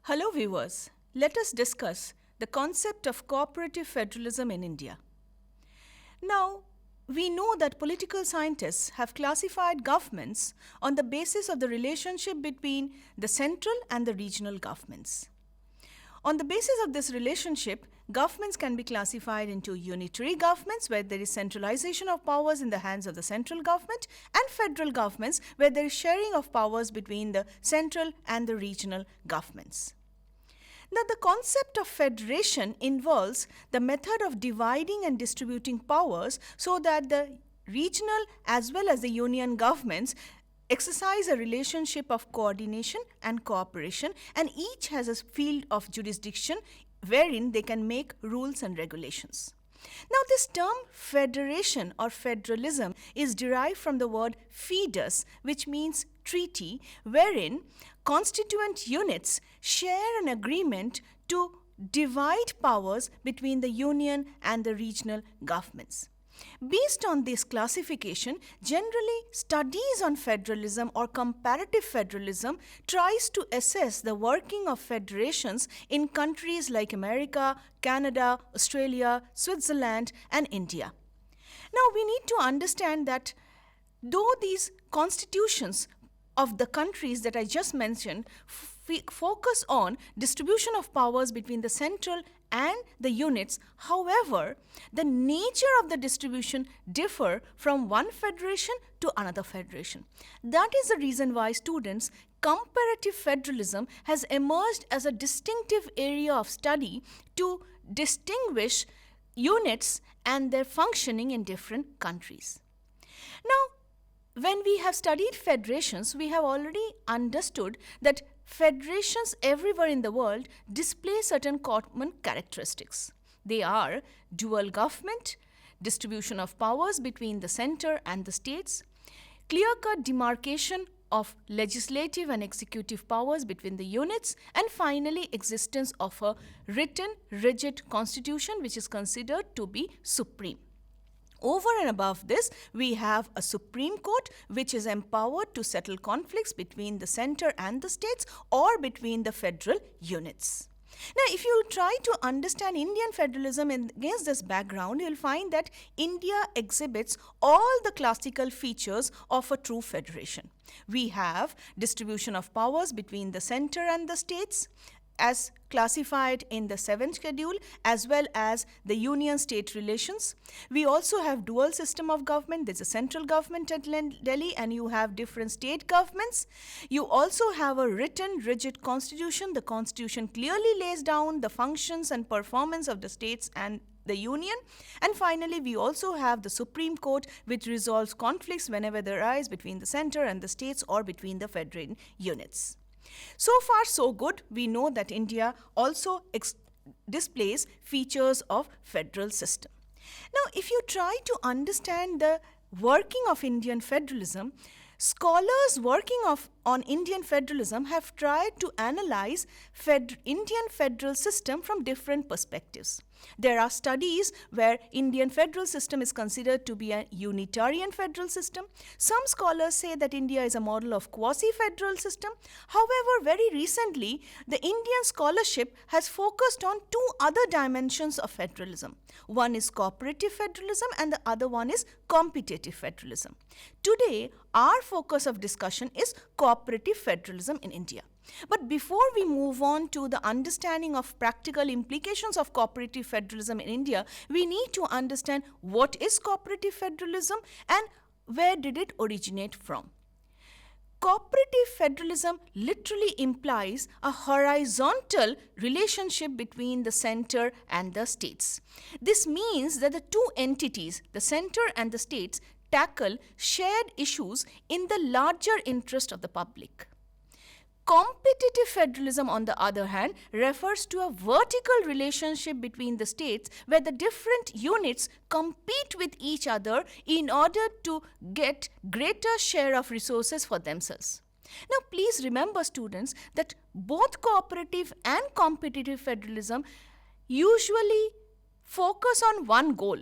Hello viewers, let us discuss the concept of cooperative federalism in India. Now, we know that political scientists have classified governments on the basis of the relationship between the central and the regional governments. On the basis of this relationship, governments can be classified into unitary governments where there is centralization of powers in the hands of the central government and federal governments where there is sharing of powers between the central and the regional governments. Now, the concept of federation involves the method of dividing and distributing powers so that the regional as well as the union governments exercise a relationship of coordination and cooperation, and each has a field of jurisdiction wherein they can make rules and regulations. Now, this term federation or federalism is derived from the word fidus, which means treaty, wherein constituent units share an agreement to divide powers between the union and the regional governments. Based on this classification, generally studies on federalism or comparative federalism tries to assess the working of federations in countries like America, Canada, Australia, Switzerland, and India. Now, we need to understand that though these constitutions of the countries that I just mentioned focus on distribution of powers between the central and the units, however, the nature of the distribution differ from one federation to another federation. That is the reason why students, comparative federalism has emerged as a distinctive area of study to distinguish units and their functioning in different countries. Now, when we have studied federations, we have already understood that federations everywhere in the world display certain common characteristics. They are dual government, distribution of powers between the center and the states, clear-cut demarcation of legislative and executive powers between the units, and finally existence of a written, rigid constitution which is considered to be supreme. Over and above this, we have a Supreme Court which is empowered to settle conflicts between the center and the states or between the federal units. Now, if you try to understand Indian federalism against this background, you will find that India exhibits all the classical features of a true federation. We have distribution of powers between the center and the states, as classified in the 7th schedule, as well as the union-state relations. We also have dual system of government. There's a central government at Delhi and you have different state governments. You also have a written, rigid constitution. The constitution clearly lays down the functions and performance of the states and the union. And finally, we also have the Supreme Court, which resolves conflicts whenever they arise between the center and the states or between the federal units. So far, so good. We know that India also displays features of federal system. Now, if you try to understand the working of Indian federalism, scholars working on Indian federalism have tried to analyze Indian federal system from different perspectives. There are studies where Indian federal system is considered to be a unitarian federal system. Some scholars say that India is a model of quasi-federal system. However, very recently, the Indian scholarship has focused on two other dimensions of federalism. One is cooperative federalism and the other one is competitive federalism. Today, our focus of discussion is cooperative federalism in India. But before we move on to the understanding of practical implications of cooperative federalism in India, we need to understand what is cooperative federalism and where did it originate from. Cooperative federalism literally implies a horizontal relationship between the center and the states. This means that the two entities, the center and the states, tackle shared issues in the larger interest of the public. Competitive federalism, on the other hand, refers to a vertical relationship between the states where the different units compete with each other in order to get greater share of resources for themselves. Now, please remember, students, that both cooperative and competitive federalism usually focus on one goal: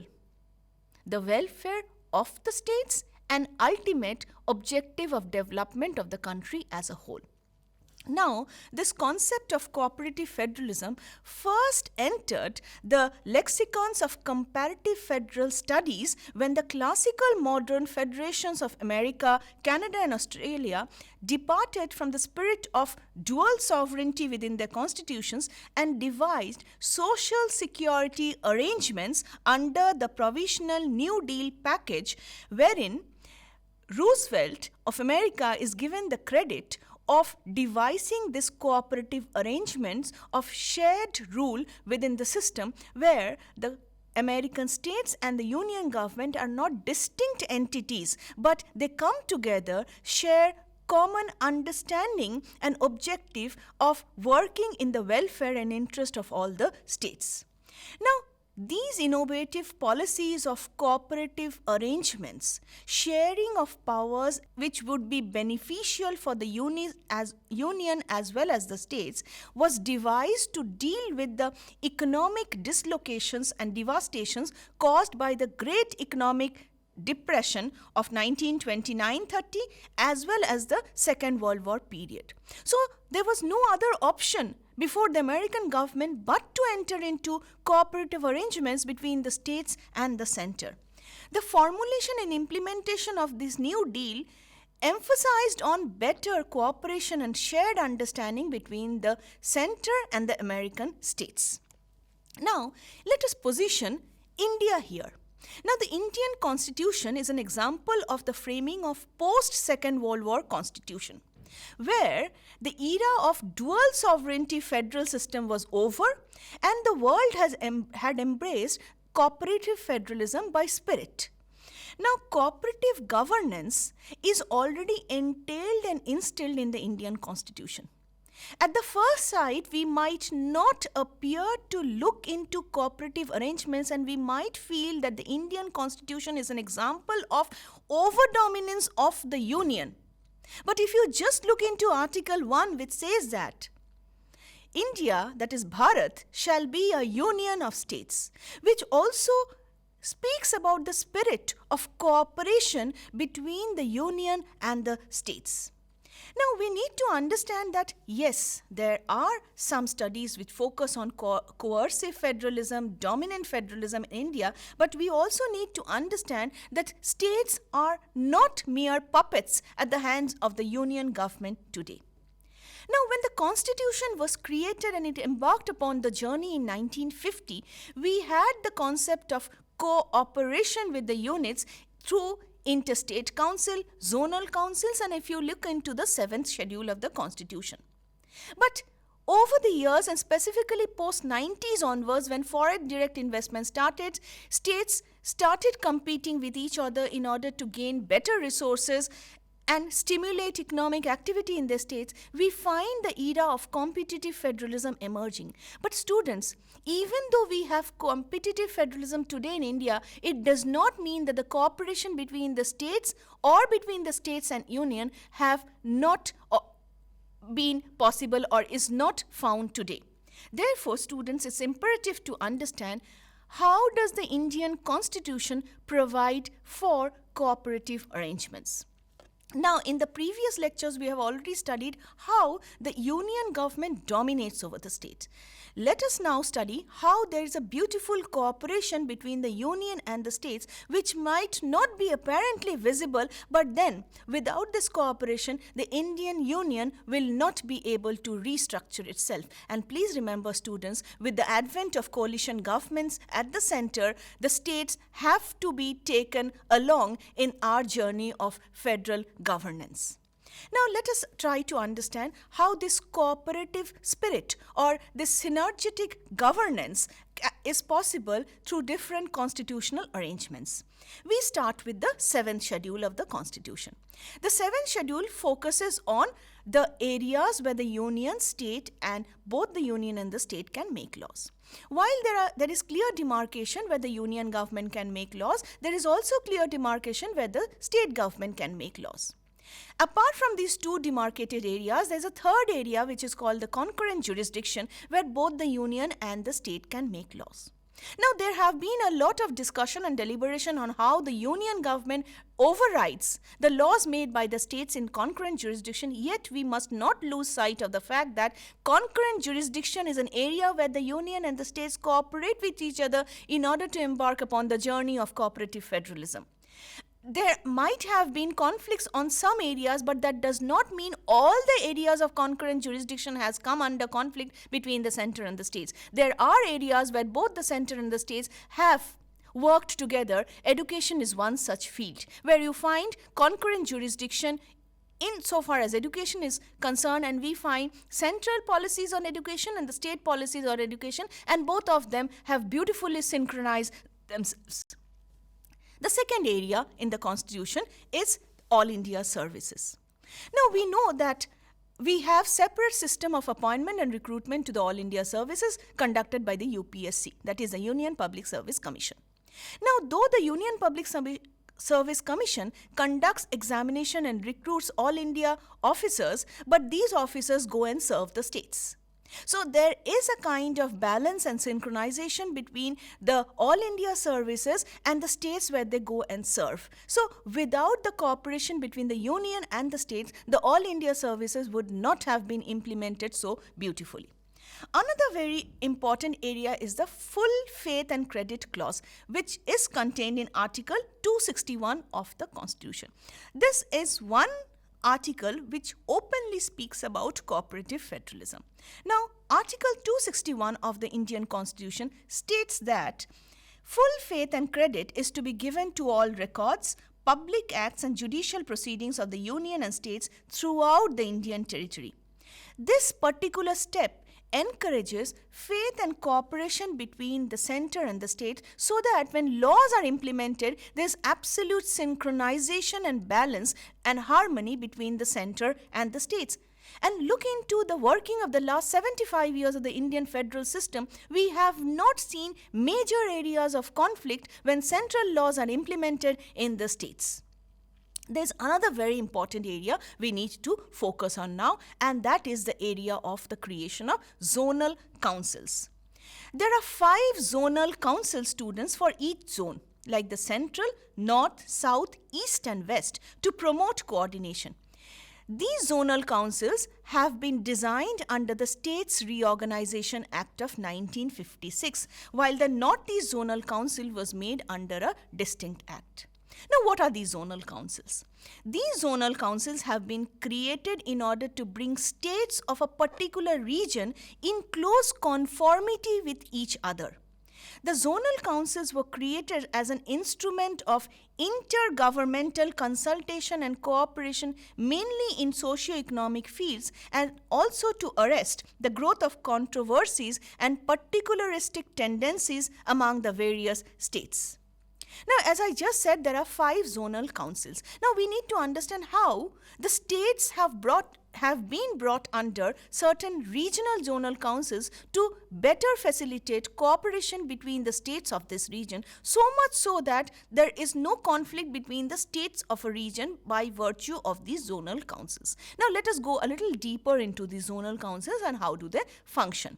the welfare of the states and ultimate objective of development of the country as a whole. Now, this concept of cooperative federalism first entered the lexicons of comparative federal studies when the classical modern federations of America, Canada, and Australia departed from the spirit of dual sovereignty within their constitutions and devised social security arrangements under the provisional New Deal package, wherein Roosevelt of America is given the credit of devising this cooperative arrangements of shared rule within the system where the American states and the union government are not distinct entities, but they come together, share common understanding and objective of working in the welfare and interest of all the states. Now, these innovative policies of cooperative arrangements, sharing of powers which would be beneficial for the union as well as the states, was devised to deal with the economic dislocations and devastations caused by the Great Economic Depression of 1929-30 as well as the Second World War period. So there was no other option before the American government but to enter into cooperative arrangements between the states and the center. The formulation and implementation of this New Deal emphasized on better cooperation and shared understanding between the center and the American states. Now, let us position India here. Now, the Indian Constitution is an example of the framing of post-Second World War Constitution, where the era of dual sovereignty federal system was over and the world had embraced cooperative federalism by spirit. Now, cooperative governance is already entailed and instilled in the Indian Constitution. At the first sight, we might not appear to look into cooperative arrangements and we might feel that the Indian Constitution is an example of over-dominance of the Union. But if you just look into Article 1, which says that India, that is Bharat, shall be a union of states, which also speaks about the spirit of cooperation between the Union and the states. Now, we need to understand that, yes, there are some studies which focus on coercive federalism, dominant federalism in India, but we also need to understand that states are not mere puppets at the hands of the union government today. Now, when the Constitution was created and it embarked upon the journey in 1950, we had the concept of cooperation with the units through interstate council, zonal councils, and if you look into the 7th schedule of the Constitution. But over the years, and specifically post-90s onwards, when foreign direct investment started, states started competing with each other in order to gain better resources and stimulate economic activity in their states, we find the era of competitive federalism emerging. But students, even though we have competitive federalism today in India, it does not mean that the cooperation between the states or between the states and union have not been possible or is not found today. Therefore, students, it's imperative to understand how does the Indian Constitution provide for cooperative arrangements. Now, in the previous lectures, we have already studied how the union government dominates over the state. Let us now study how there is a beautiful cooperation between the union and the states, which might not be apparently visible, but then without this cooperation, the Indian Union will not be able to restructure itself. And please remember, students, with the advent of coalition governments at the center, the states have to be taken along in our journey of federal governance. Now, let us try to understand how this cooperative spirit or this synergetic governance is possible through different constitutional arrangements. We start with the 7th schedule of the Constitution. The 7th schedule focuses on the areas where the union, state, and both the union and the state can make laws. While there is clear demarcation where the union government can make laws, there is also clear demarcation where the state government can make laws. Apart from these two demarcated areas, there is a third area which is called the concurrent jurisdiction where both the union and the state can make laws. Now, there have been a lot of discussion and deliberation on how the union government overrides the laws made by the states in concurrent jurisdiction, yet we must not lose sight of the fact that concurrent jurisdiction is an area where the union and the states cooperate with each other in order to embark upon the journey of cooperative federalism. There might have been conflicts on some areas, but that does not mean all the areas of concurrent jurisdiction has come under conflict between the center and the states. There are areas where both the center and the states have worked together. Education is one such field where you find concurrent jurisdiction insofar as education is concerned, and we find central policies on education and the state policies on education, and both of them have beautifully synchronized themselves. The second area in the Constitution is All India Services. Now, we know that we have separate system of appointment and recruitment to the All India Services conducted by the UPSC, that is the Union Public Service Commission. Now, though the Union Public Service Commission conducts examination and recruits All India officers, but these officers go and serve the states. So there is a kind of balance and synchronization between the All India services and the states where they go and serve. So without the cooperation between the union and the states, the All India services would not have been implemented so beautifully. Another very important area is the full faith and credit clause, which is contained in Article 261 of the Constitution. This is one article which openly speaks about cooperative federalism. Now, Article 261 of the Indian Constitution states that full faith and credit is to be given to all records, public acts and judicial proceedings of the Union and states throughout the Indian territory. This particular step encourages faith and cooperation between the center and the state, so that when laws are implemented, there is absolute synchronization and balance and harmony between the center and the states. And look into the working of the last 75 years of the Indian federal system, we have not seen major areas of conflict when central laws are implemented in the states. There's another very important area we need to focus on now, and that is the area of the creation of zonal councils. There are 5 zonal council students for each zone, like the central, north, south, east and west, to promote coordination. These zonal councils have been designed under the States Reorganization Act of 1956, while the Northeast Zonal Council was made under a distinct act. Now, what are these zonal councils? These zonal councils have been created in order to bring states of a particular region in close conformity with each other. The zonal councils were created as an instrument of intergovernmental consultation and cooperation, mainly in socio-economic fields, and also to arrest the growth of controversies and particularistic tendencies among the various states. Now, as I just said, there are 5 zonal councils. Now, we need to understand how the states have been brought under certain regional zonal councils to better facilitate cooperation between the states of this region, so much so that there is no conflict between the states of a region by virtue of these zonal councils. Now, let us go a little deeper into the zonal councils and how do they function.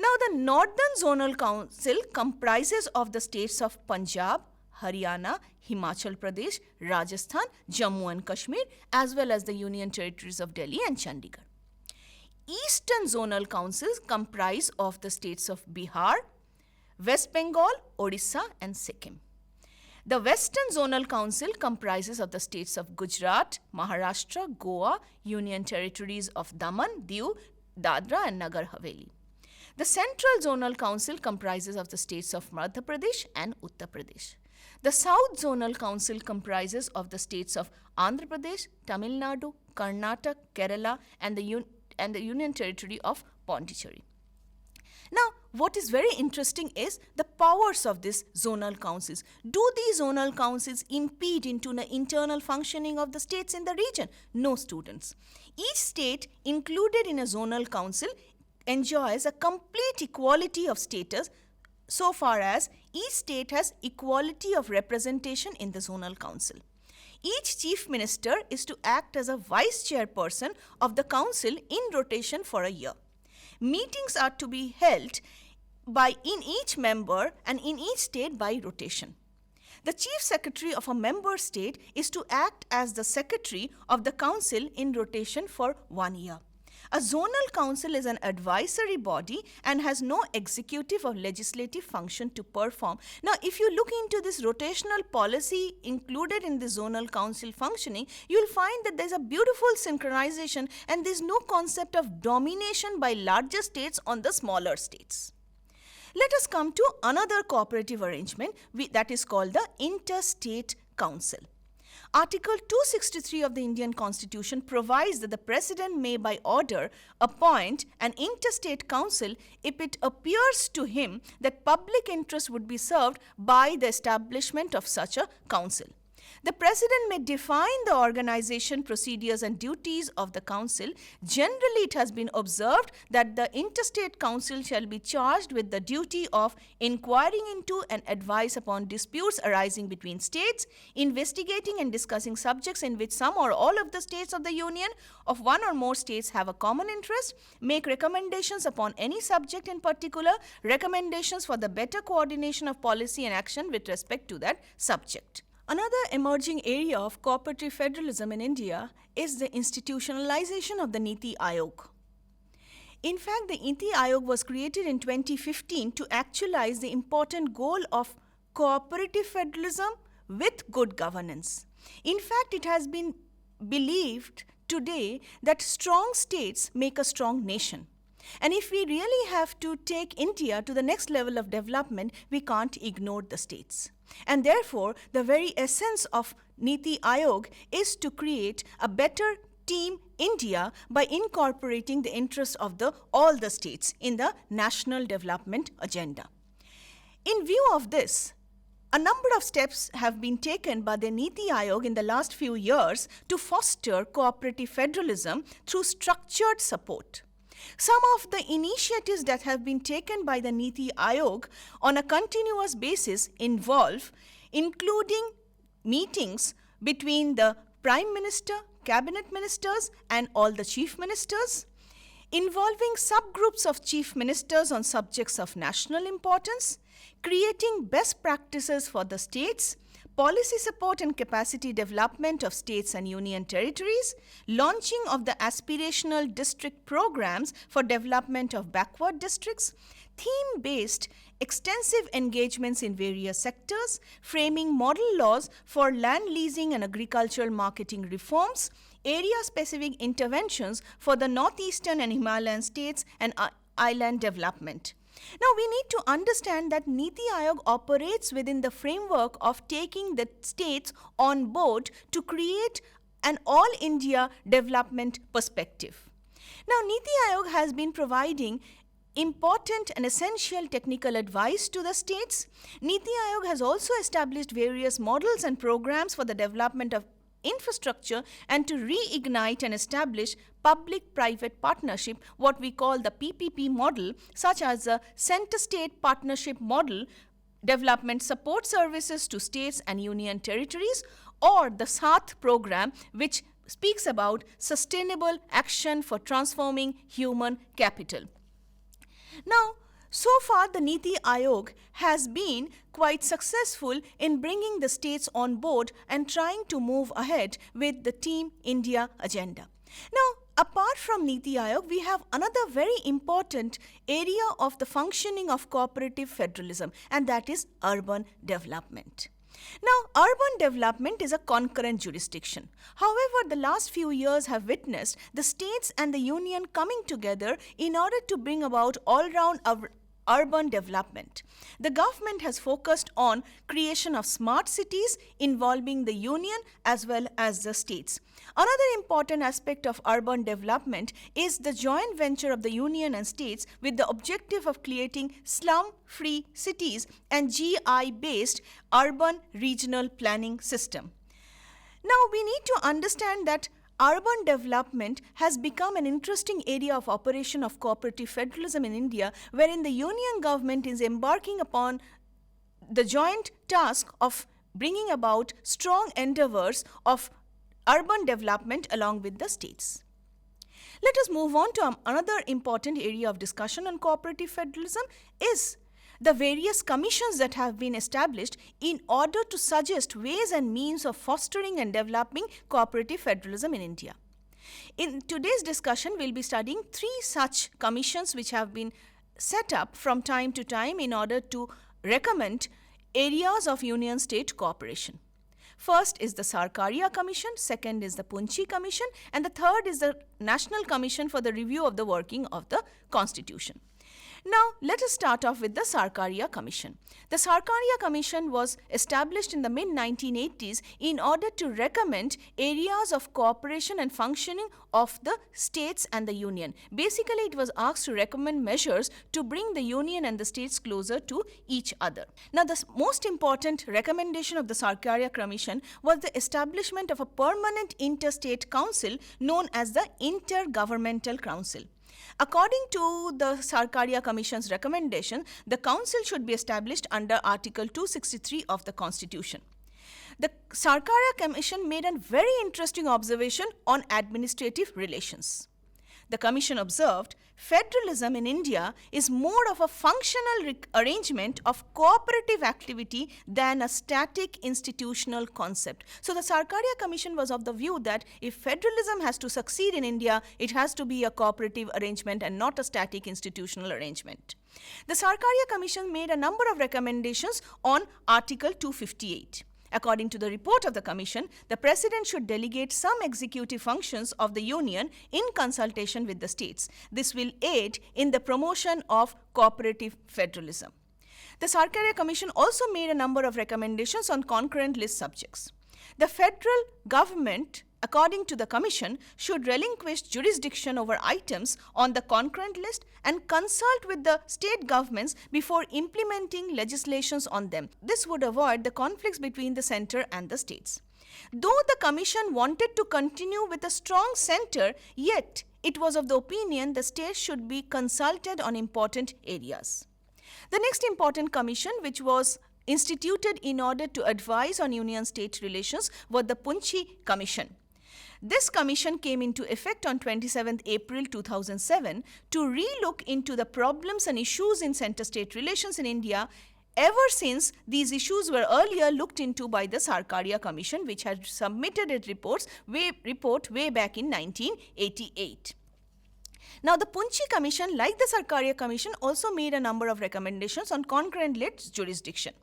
Now, the Northern Zonal Council comprises of the states of Punjab, Haryana, Himachal Pradesh, Rajasthan, Jammu and Kashmir, as well as the Union Territories of Delhi and Chandigarh. Eastern Zonal Councils comprise of the states of Bihar, West Bengal, Odisha and Sikkim. The Western Zonal Council comprises of the states of Gujarat, Maharashtra, Goa, Union Territories of Daman, Diu, Dadra and Nagar Haveli. The Central Zonal Council comprises of the states of Madhya Pradesh and Uttar Pradesh. The South Zonal Council comprises of the states of Andhra Pradesh, Tamil Nadu, Karnataka, Kerala and the Union Territory of Pondicherry. Now, what is very interesting is the powers of these zonal councils. Do these zonal councils impede into the internal functioning of the states in the region? No, students. Each state included in a zonal council enjoys a complete equality of status so far as each state has equality of representation in the zonal council. Each chief minister is to act as a vice chairperson of the council in rotation for a year. Meetings are to be held in each member and in each state by rotation. The chief secretary of a member state is to act as the secretary of the council in rotation for 1 year. A zonal council is an advisory body and has no executive or legislative function to perform. Now, if you look into this rotational policy included in the zonal council functioning, you'll find that there's a beautiful synchronization and there's no concept of domination by larger states on the smaller states. Let us come to another cooperative arrangement that is called the Interstate Council. Article 263 of the Indian Constitution provides that the President may by order appoint an interstate council if it appears to him that public interest would be served by the establishment of such a council. The President may define the organization, procedures and duties of the Council. Generally, it has been observed that the Interstate Council shall be charged with the duty of inquiring into and advice upon disputes arising between states, investigating and discussing subjects in which some or all of the states of the Union of one or more states have a common interest, make recommendations upon any subject in particular, recommendations for the better coordination of policy and action with respect to that subject. Another emerging area of cooperative federalism in India is the institutionalization of the Niti Aayog. In fact, the Niti Aayog was created in 2015 to actualize the important goal of cooperative federalism with good governance. In fact, it has been believed today that strong states make a strong nation. And if we really have to take India to the next level of development, we can't ignore the states. And therefore, the very essence of Niti Aayog is to create a better Team India by incorporating the interests of all the states in the national development agenda. In view of this, a number of steps have been taken by the Niti Aayog in the last few years to foster cooperative federalism through structured support. Some of the initiatives that have been taken by the Niti Aayog on a continuous basis involve including meetings between the Prime Minister, Cabinet Ministers and all the Chief Ministers, involving subgroups of Chief Ministers on subjects of national importance, creating best practices for the states, policy support and capacity development of states and union territories, launching of the aspirational district programs for development of backward districts, theme-based extensive engagements in various sectors, framing model laws for land leasing and agricultural marketing reforms, area-specific interventions for the northeastern and Himalayan states and island development. Now, we need to understand that Niti Aayog operates within the framework of taking the states on board to create an all-India development perspective. Now, Niti Aayog has been providing important and essential technical advice to the states. Niti Aayog has also established various models and programs for the development of infrastructure and to reignite and establish public-private partnership, what we call the PPP model, such as the Center-State Partnership Model, development support services to states and union territories, or the SAAT program, which speaks about sustainable action for transforming human capital. Now, so far, the Niti Aayog has been quite successful in bringing the states on board and trying to move ahead with the Team India agenda. Now, apart from Niti Aayog, we have another very important area of the functioning of cooperative federalism, and that is urban development. Now, urban development is a concurrent jurisdiction. However, the last few years have witnessed the states and the union coming together in order to bring about all-round urban development. The government has focused on creation of smart cities involving the union as well as the states. Another important aspect of urban development is the joint venture of the union and states with the objective of creating slum-free cities and GI-based urban regional planning system. Now, we need to understand that urban development has become an interesting area of operation of cooperative federalism in India, wherein the union government is embarking upon the joint task of bringing about strong endeavors of urban development along with the states. Let us move on to another important area of discussion on cooperative federalism is the various commissions that have been established in order to suggest ways and means of fostering and developing cooperative federalism in India. In today's discussion, we'll be studying 3 such commissions which have been set up from time to time in order to recommend areas of union-state cooperation. First is the Sarkaria Commission, second is the Punchi Commission, and the third is the National Commission for the Review of the Working of the Constitution. Now, let us start off with the Sarkaria Commission. The Sarkaria Commission was established in the mid-1980s in order to recommend areas of cooperation and functioning of the states and the union. Basically, it was asked to recommend measures to bring the union and the states closer to each other. Now, the most important recommendation of the Sarkaria Commission was the establishment of a permanent interstate council known as the Intergovernmental Council. According to the Sarkaria Commission's recommendation, the council should be established under Article 263 of the Constitution. The Sarkaria Commission made a very interesting observation on administrative relations. The Commission observed, federalism in India is more of a functional arrangement of cooperative activity than a static institutional concept. So the Sarkaria Commission was of the view that if federalism has to succeed in India, it has to be a cooperative arrangement and not a static institutional arrangement. The Sarkaria Commission made a number of recommendations on Article 258. According to the report of the Commission, the President should delegate some executive functions of the Union in consultation with the states. This will aid in the promotion of cooperative federalism. The Sarkaria Commission also made a number of recommendations on concurrent list subjects. The federal government, according to the Commission, should relinquish jurisdiction over items on the concurrent list and consult with the state governments before implementing legislations on them. This would avoid the conflicts between the center and the states. Though the Commission wanted to continue with a strong center, yet it was of the opinion the states should be consulted on important areas. The next important commission, which was instituted in order to advise on union-state relations, was the Punchi Commission. This commission came into effect on 27 April 2007 to relook into the problems and issues in center-state relations in India ever since these issues were earlier looked into by the Sarkaria Commission, which had submitted its report way back in 1988. Now, the Punchi Commission, like the Sarkaria Commission, also made a number of recommendations on concurrent list jurisdiction.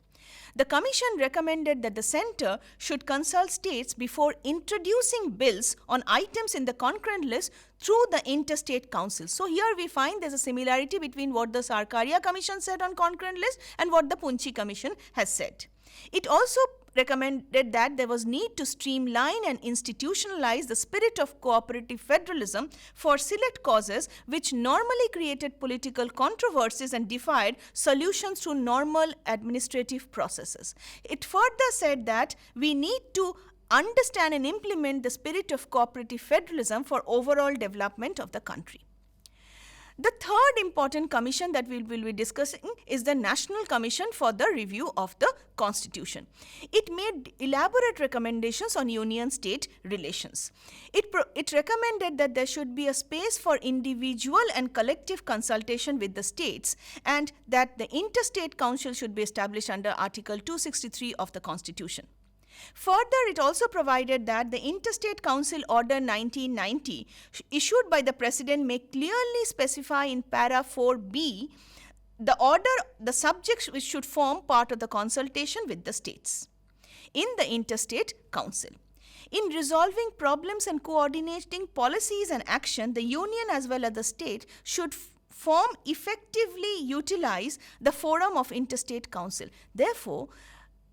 The Commission recommended that the Centre should consult states before introducing bills on items in the concurrent list through the Interstate Council. So here we find there's a similarity between what the Sarkaria Commission said on concurrent list and what the Punchi Commission has said. It also recommended that there was need to streamline and institutionalize the spirit of cooperative federalism for select causes which normally created political controversies and defied solutions through normal administrative processes. It further said that we need to understand and implement the spirit of cooperative federalism for overall development of the country. The third important commission that we will be discussing is the National Commission for the Review of the Constitution. It made elaborate recommendations on union-state relations. It recommended that there should be a space for individual and collective consultation with the states and that the Interstate Council should be established under Article 263 of the Constitution. Further, it also provided that the Interstate Council Order 1990 issued by the President may clearly specify in para 4b the subjects which should form part of the consultation with the states in the Interstate Council. In resolving problems and coordinating policies and action, the Union as well as the state should effectively utilize the forum of Interstate Council. Therefore,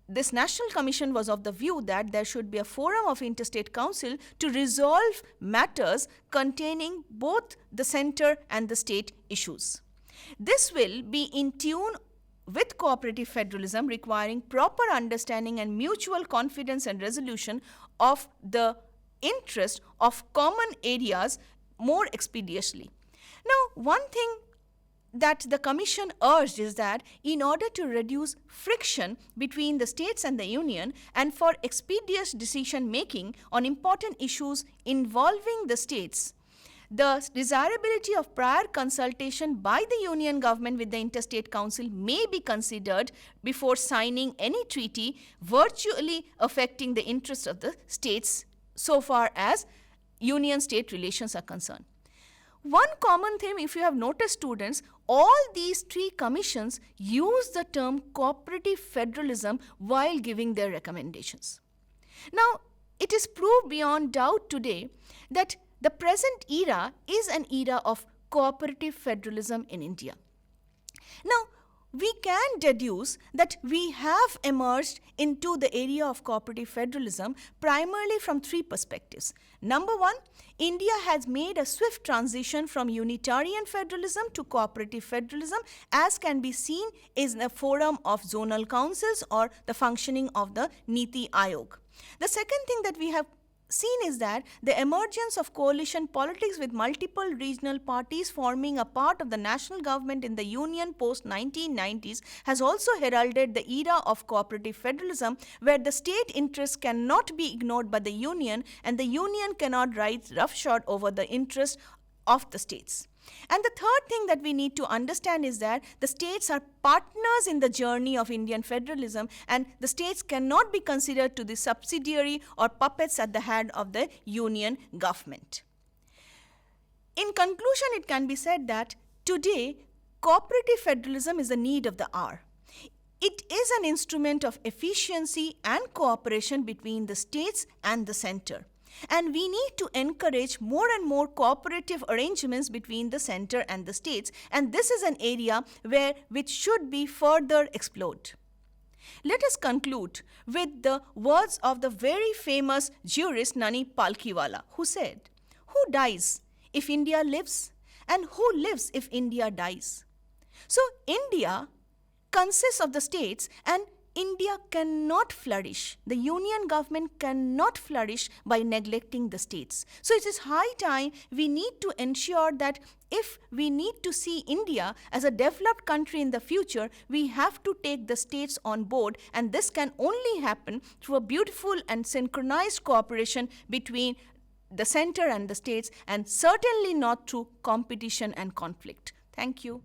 this National Commission was of the view that there should be a forum of Interstate Council to resolve matters containing both the center and the state issues. This will be in tune with cooperative federalism, requiring proper understanding and mutual confidence and resolution of the interest of common areas more expeditiously. Now, one thing that the Commission urged is that in order to reduce friction between the states and the Union and for expeditious decision making on important issues involving the states, the desirability of prior consultation by the Union government with the Interstate Council may be considered before signing any treaty virtually affecting the interests of the states so far as union-state relations are concerned. One common theme, if you have noticed, students, all these three commissions use the term cooperative federalism while giving their recommendations. Now, it is proved beyond doubt today that the present era is an era of cooperative federalism in India. Now, we can deduce that we have emerged into the area of cooperative federalism primarily from three perspectives. Number one, India has made a swift transition from unitarian federalism to cooperative federalism, as can be seen in the forum of zonal councils or the functioning of the Niti Aayog. The second thing that we have seen is that the emergence of coalition politics with multiple regional parties forming a part of the national government in the union post-1990s has also heralded the era of cooperative federalism, where the state interests cannot be ignored by the union and the union cannot ride roughshod over the interests of the states. And the third thing that we need to understand is that the states are partners in the journey of Indian federalism, and the states cannot be considered to be subsidiary or puppets at the head of the union government. In conclusion, it can be said that today, cooperative federalism is the need of the hour. It is an instrument of efficiency and cooperation between the states and the center. And we need to encourage more and more cooperative arrangements between the center and the states, and this is an area which should be further explored. Let us conclude with the words of the very famous jurist Nani Palkhiwala, who said, "Who dies if India lives, and who lives if India dies?" So India consists of the states, and India cannot flourish. The union government cannot flourish by neglecting the states. So it is high time we need to ensure that if we need to see India as a developed country in the future, we have to take the states on board, and this can only happen through a beautiful and synchronized cooperation between the center and the states, and certainly not through competition and conflict. Thank you.